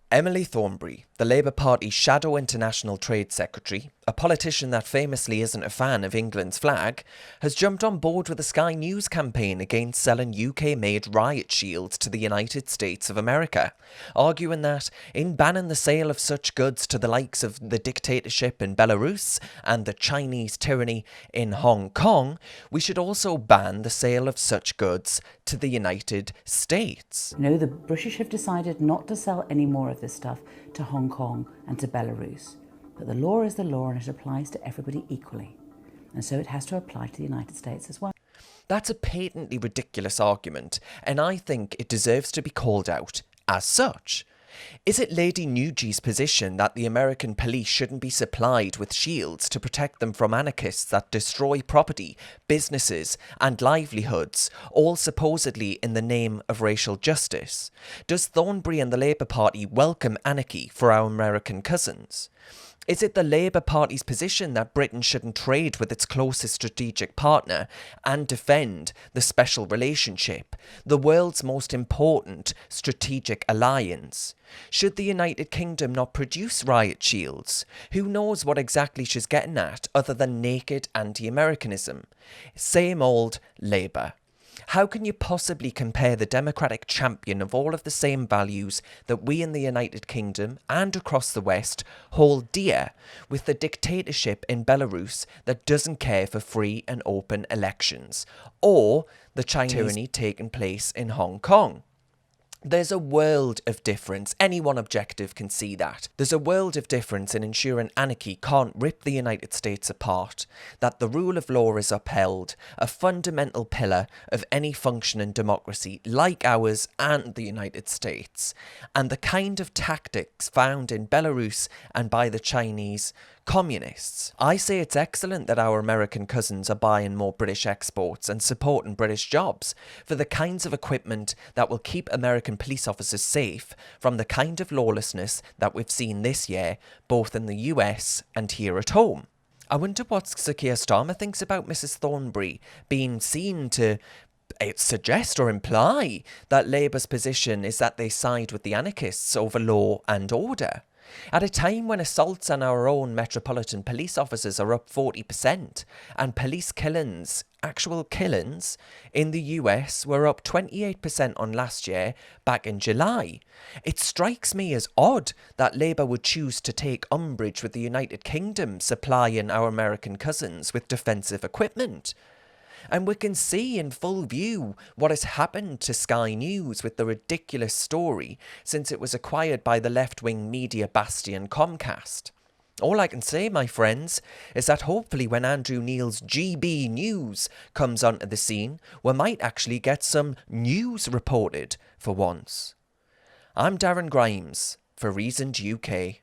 Emily Thornberry, the Labour Party's shadow international trade secretary, a politician that famously isn't a fan of England's flag, has jumped on board with the Sky News campaign against selling UK-made Riot shields to the United States of America, arguing that in banning the sale of such goods to the likes of the dictatorship in Belarus and the Chinese tyranny in Hong Kong, we should also ban the sale of such goods to the United States. No, the British have decided not to sell any more of this stuff to Hong Kong and to Belarus. But the law is the law and it applies to everybody equally. And so it has to apply to the United States as well. That's a patently ridiculous argument, and I think it deserves to be called out as such. Is it Lady Nugee's position that the American police shouldn't be supplied with shields to protect them from anarchists that destroy property, businesses and livelihoods, all supposedly in the name of racial justice? Does Thornberry and the Labour Party welcome anarchy for our American cousins? Is it the Labour Party's position that Britain shouldn't trade with its closest strategic partner and defend the special relationship, the world's most important strategic alliance? Should the United Kingdom not produce riot shields? Who knows what exactly she's getting at other than naked anti-Americanism? Same old Labour. How can you possibly compare the democratic champion of all of the same values that we in the United Kingdom and across the West hold dear with the dictatorship in Belarus that doesn't care for free and open elections, or the Chinese tyranny taking place in Hong Kong? There's a world of difference. Anyone objective can see that. There's a world of difference in ensuring anarchy can't rip the United States apart, that the rule of law is upheld, a fundamental pillar of any functioning democracy like ours and the United States, and the kind of tactics found in Belarus and by the Chinese communists. I say it's excellent that our American cousins are buying more British exports and supporting British jobs for the kinds of equipment that will keep American police officers safe from the kind of lawlessness that we've seen this year, both in the US and here at home. I wonder what Sir Keir Starmer thinks about Mrs Thornberry being seen to suggest or imply that Labour's position is that they side with the anarchists over law and order. At a time when assaults on our own metropolitan police officers are up 40% and police killings, actual killings, in the US were up 28% on last year back in July, it strikes me as odd that Labour would choose to take umbrage with the United Kingdom supplying our American cousins with defensive equipment. And we can see in full view what has happened to Sky News with the ridiculous story since it was acquired by the left-wing media bastion Comcast. All I can say, my friends, is that hopefully when Andrew Neil's GB News comes onto the scene, we might actually get some news reported for once. I'm Darren Grimes for Reasoned UK.